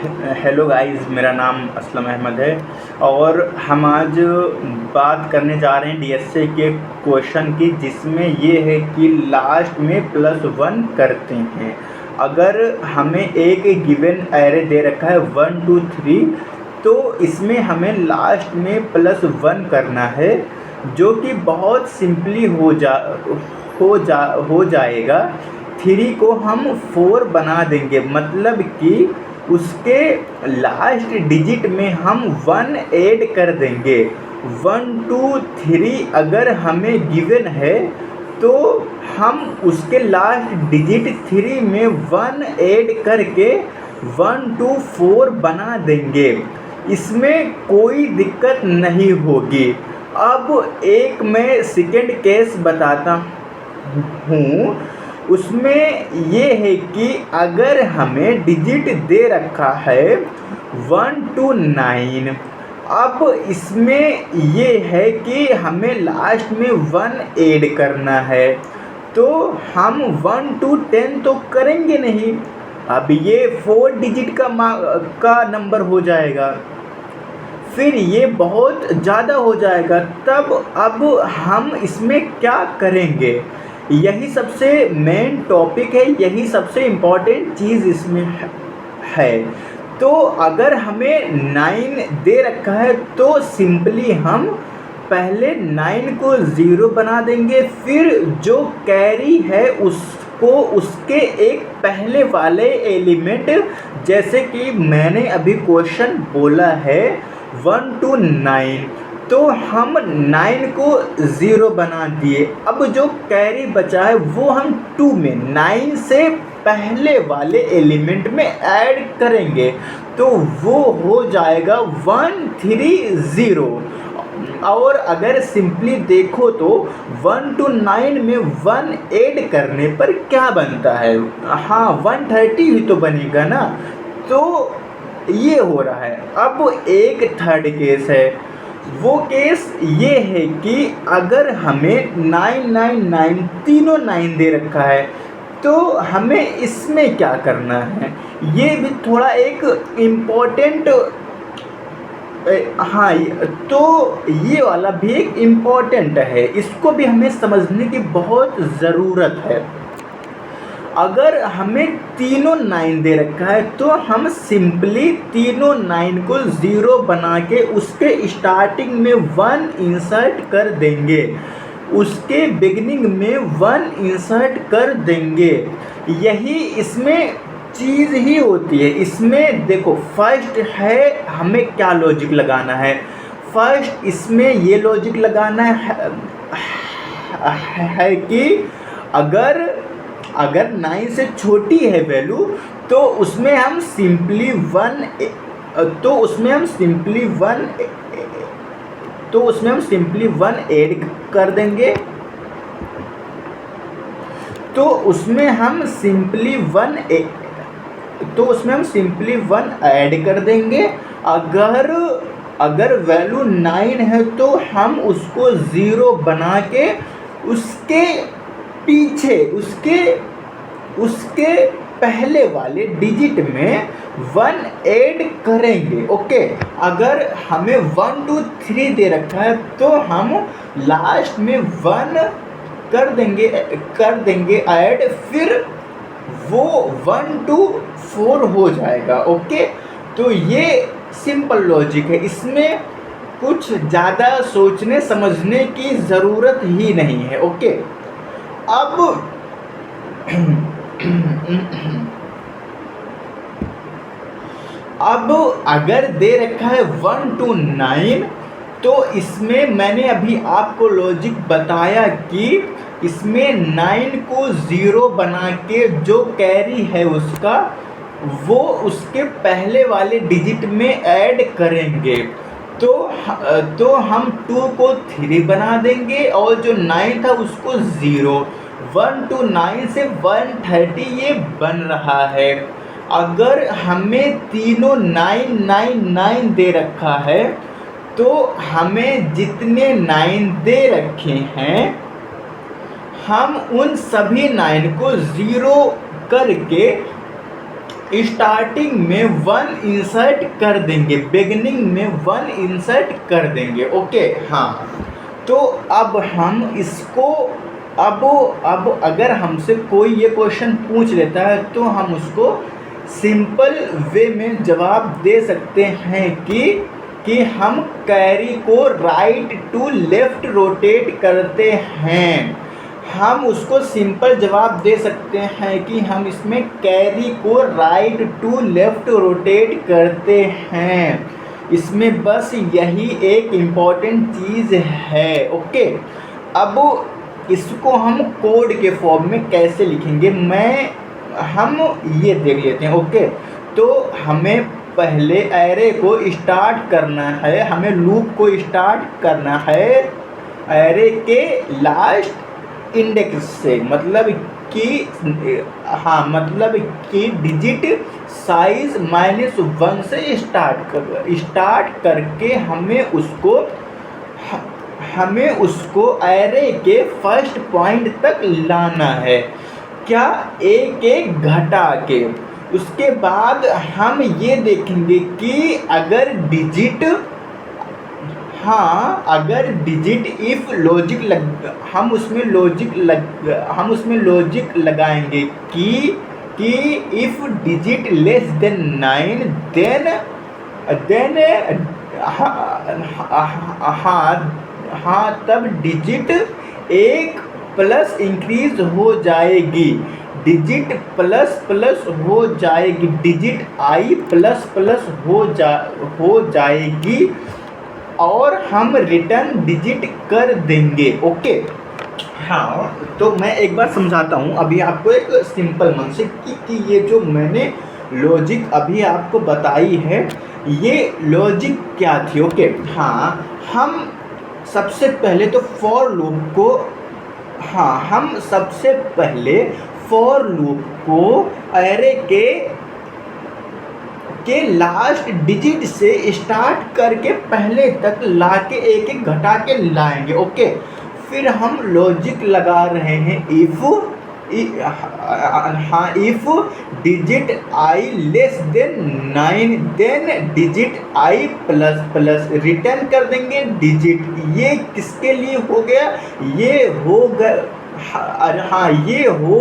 Hello guys, मेरा नाम असलम अहमद है और हम आज बात करने जा रहे हैं डीएसए के क्वेश्चन की, जिसमें ये है कि लास्ट में +1 करते हैं। अगर हमें एक गिवन एरे दे रखा है 1 2 3, तो इसमें हमें लास्ट में +1 करना है, जो कि बहुत सिंपली हो जाएगा। 3 को हम 4 बना देंगे, मतलब कि उसके लास्ट डिजिट में हम 1 ऐड कर देंगे। 1 2 3 अगर हमें गिवन है तो हम उसके लास्ट डिजिट 3 में 1 ऐड करके 1 2 4 बना देंगे। इसमें कोई दिक्कत नहीं होगी। अब एक मैं सेकेंड केस बताता हूँ। उसमें ये है कि अगर हमें डिजिट दे रखा है 1 to 9, अब इसमें ये है कि हमें लास्ट में 1 ऐड करना है, तो हम 1 to 10 तो करेंगे नहीं। अब ये 4 डिजिट का नंबर हो जाएगा, फिर ये बहुत ज़्यादा हो जाएगा। तब अब हम इसमें क्या करेंगे, यही सबसे मेन टॉपिक है, यही सबसे इम्पॉर्टेंट चीज़ इसमें है। तो अगर हमें 9 दे रखा है तो सिंपली हम पहले 9 को 0 बना देंगे, फिर जो कैरी है उसको उसके एक पहले वाले एलिमेंट, जैसे कि मैंने अभी क्वेश्चन बोला है 1 to 9, तो हम 9 को 0 बना दिए। अब जो कैरी बचा है वो हम 2 में 9 से पहले वाले एलिमेंट में ऐड करेंगे, तो वो हो जाएगा 1 3 0। और अगर सिंपली देखो तो 1 to 9 में 1 ऐड करने पर क्या बनता है, हाँ 130 ही तो बनेगा ना। तो ये हो रहा है। अब एक थर्ड केस है, वो केस ये है कि अगर हमें 9 9 9 तीनों 9 दे रखा है, तो हमें इसमें क्या करना है, ये भी थोड़ा एक इम्पोर्टेंट, हाँ तो ये वाला भी एक इम्पोर्टेंट है, इसको भी हमें समझने की बहुत ज़रूरत है। अगर हमें तीनों 9 दे रखा है तो हम सिंपली तीनों 9 को 0 बना के उसके स्टार्टिंग में 1 इंसर्ट कर देंगे, उसके बिगिनिंग में 1 इंसर्ट कर देंगे। यही इसमें चीज़ ही होती है। इसमें देखो फर्स्ट है, हमें क्या लॉजिक लगाना है, फर्स्ट इसमें ये लॉजिक लगाना है कि अगर 9 से छोटी है वैल्यू, तो उसमें हम सिंपली 1 ऐड कर देंगे, तो उसमें हम सिंपली 1 ऐड कर देंगे। अगर वैल्यू 9 है तो हम उसको 0 बना के उसके पीछे उसके पहले वाले डिजिट में 1 ऐड करेंगे। ओके, अगर हमें 1 2 3 दे रखा है तो हम लास्ट में 1 कर देंगे ऐड, फिर वो 1 2 4 हो जाएगा। ओके, तो ये सिंपल लॉजिक है, इसमें कुछ ज़्यादा सोचने समझने की ज़रूरत ही नहीं है। ओके, अब अगर दे रखा है 1 to 9, तो इसमें मैंने अभी आपको लॉजिक बताया कि इसमें 9 को 0 बना के जो कैरी है उसका, वो उसके पहले वाले डिजिट में ऐड करेंगे, तो हम 2 को 3 बना देंगे और जो 9 था उसको 0। 1 to 9 से 130 ये बन रहा है। अगर हमें तीनों 9 9 9 दे रखा है, तो हमें जितने 9 दे रखे हैं हम उन सभी 9 को 0 करके स्टार्टिंग में 1 इंसर्ट कर देंगे, बिगिनिंग में 1 इंसर्ट कर देंगे। ओके हाँ, तो अब हम इसको अब अगर हमसे कोई ये क्वेश्चन पूछ लेता है तो हम उसको सिंपल वे में जवाब दे सकते हैं कि हम कैरी को राइट टू लेफ्ट रोटेट करते हैं। हम उसको सिंपल जवाब दे सकते हैं कि हम इसमें कैरी को राइट टू लेफ्ट रोटेट करते हैं। इसमें बस यही एक इम्पॉर्टेंट चीज़ है। ओके, अब इसको हम कोड के फॉर्म में कैसे लिखेंगे हम ये देख लेते हैं। ओके, तो हमें पहले एरे को स्टार्ट करना है, हमें लूप को स्टार्ट करना है एरे के लास्ट इंडेक्स से, मतलब कि डिजिट साइज -1 से स्टार्ट करके हमें उसको एरे के फर्स्ट पॉइंट तक लाना है। क्या एक एक घटा के। उसके बाद हम ये देखेंगे कि अगर डिजिट इफ लॉजिक हम उसमें लॉजिक लगाएंगे कि if digit less than 9 then तब डिजिट 1 प्लस इंक्रीज हो जाएगी, डिजिट प्लस हो जाएगी, डिजिट आई प्लस हो जाएगी और हम रिटर्न डिजिट कर देंगे। ओके हाँ, तो मैं एक बार समझाता हूँ अभी आपको एक सिंपल मन से कि ये जो मैंने लॉजिक अभी आपको बताई है ये लॉजिक क्या थी। ओके हाँ, हम सबसे पहले तो फॉर लूप को एरे के लास्ट डिजिट से स्टार्ट करके पहले तक लाके एक एक घटा के लाएंगे। ओके, फिर हम लॉजिक लगा रहे हैं if digit I less than 9 then digit I plus return कर देंगे डिजिट। ये किसके लिए हो गया, ये हो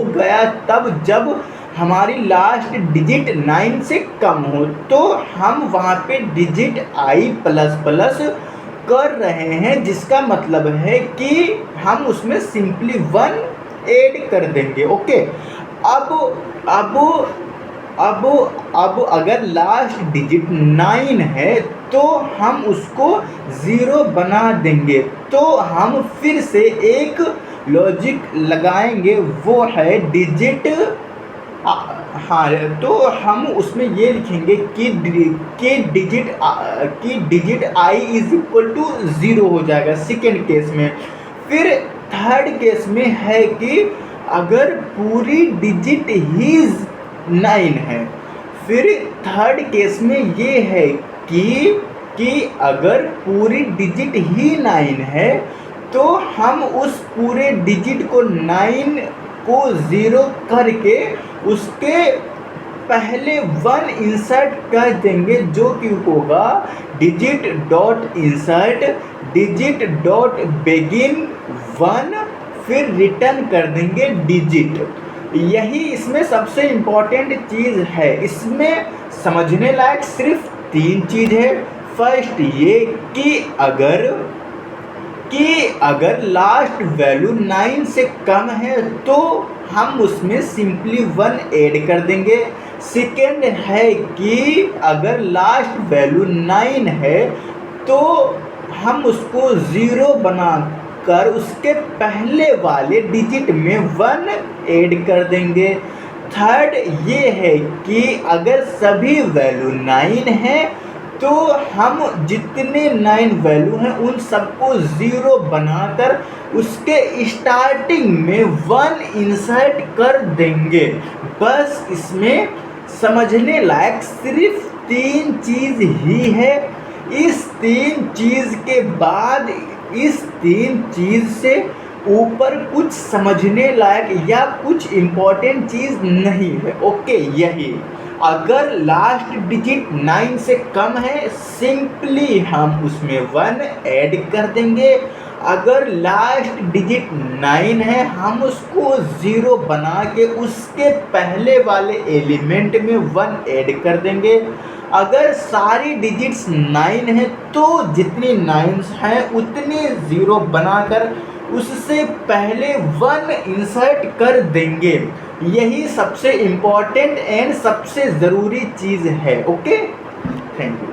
गया तब जब हमारी लास्ट डिजिट 9 से कम हो, तो हम वहाँ पे डिजिट आई प्लस कर रहे हैं, जिसका मतलब है कि हम उसमें सिंपली 1 ऐड कर देंगे। ओके, अब अगर लास्ट डिजिट 9 है तो हम उसको 0 बना देंगे। तो हम फिर से एक लॉजिक लगाएंगे, वो है डिजिट तो हम उसमें ये लिखेंगे कि digit I is equal to 0 हो जाएगा सेकेंड केस में। फिर थर्ड केस में है कि अगर पूरी डिजिट ही 9 है, फिर थर्ड केस में ये है कि अगर पूरी डिजिट ही 9 है तो हम उस पूरे डिजिट को 9 को 0 करके उसके पहले 1 इंसर्ट कर देंगे, जो कि होगा digit dot insert digit dot begin 1, फिर रिटर्न कर देंगे डिजिट। यही इसमें सबसे इम्पॉर्टेंट चीज़ है। इसमें समझने लायक सिर्फ 3 चीज़ है। फर्स्ट ये कि अगर लास्ट वैल्यू 9 से कम है तो हम उसमें सिंपली 1 ऐड कर देंगे। सेकेंड है कि अगर लास्ट वैल्यू 9 है तो हम उसको 0 बनाकर उसके पहले वाले डिजिट में 1 ऐड कर देंगे। थर्ड ये है कि अगर सभी वैल्यू 9 है तो हम जितने 9 वैल्यू हैं उन सबको 0 बनाकर उसके स्टार्टिंग में 1 इंसर्ट कर देंगे। बस इसमें समझने लायक सिर्फ 3 चीज़ ही है। इस 3 चीज़ के बाद इस 3 चीज़ से ऊपर कुछ समझने लायक या कुछ इम्पोर्टेंट चीज़ नहीं है। ओके, यही अगर लास्ट डिजिट 9 से कम है सिंपली हम उसमें 1 ऐड कर देंगे। अगर लास्ट डिजिट 9 है हम उसको 0 बना के उसके पहले वाले एलिमेंट में 1 ऐड कर देंगे। अगर सारी डिजिट्स 9 है तो जितनी 9s हैं उतने 0 बनाकर उससे पहले 1 इंसर्ट कर देंगे। यही सबसे इम्पोर्टेंट एंड सबसे ज़रूरी चीज़ है। Okay, thank you.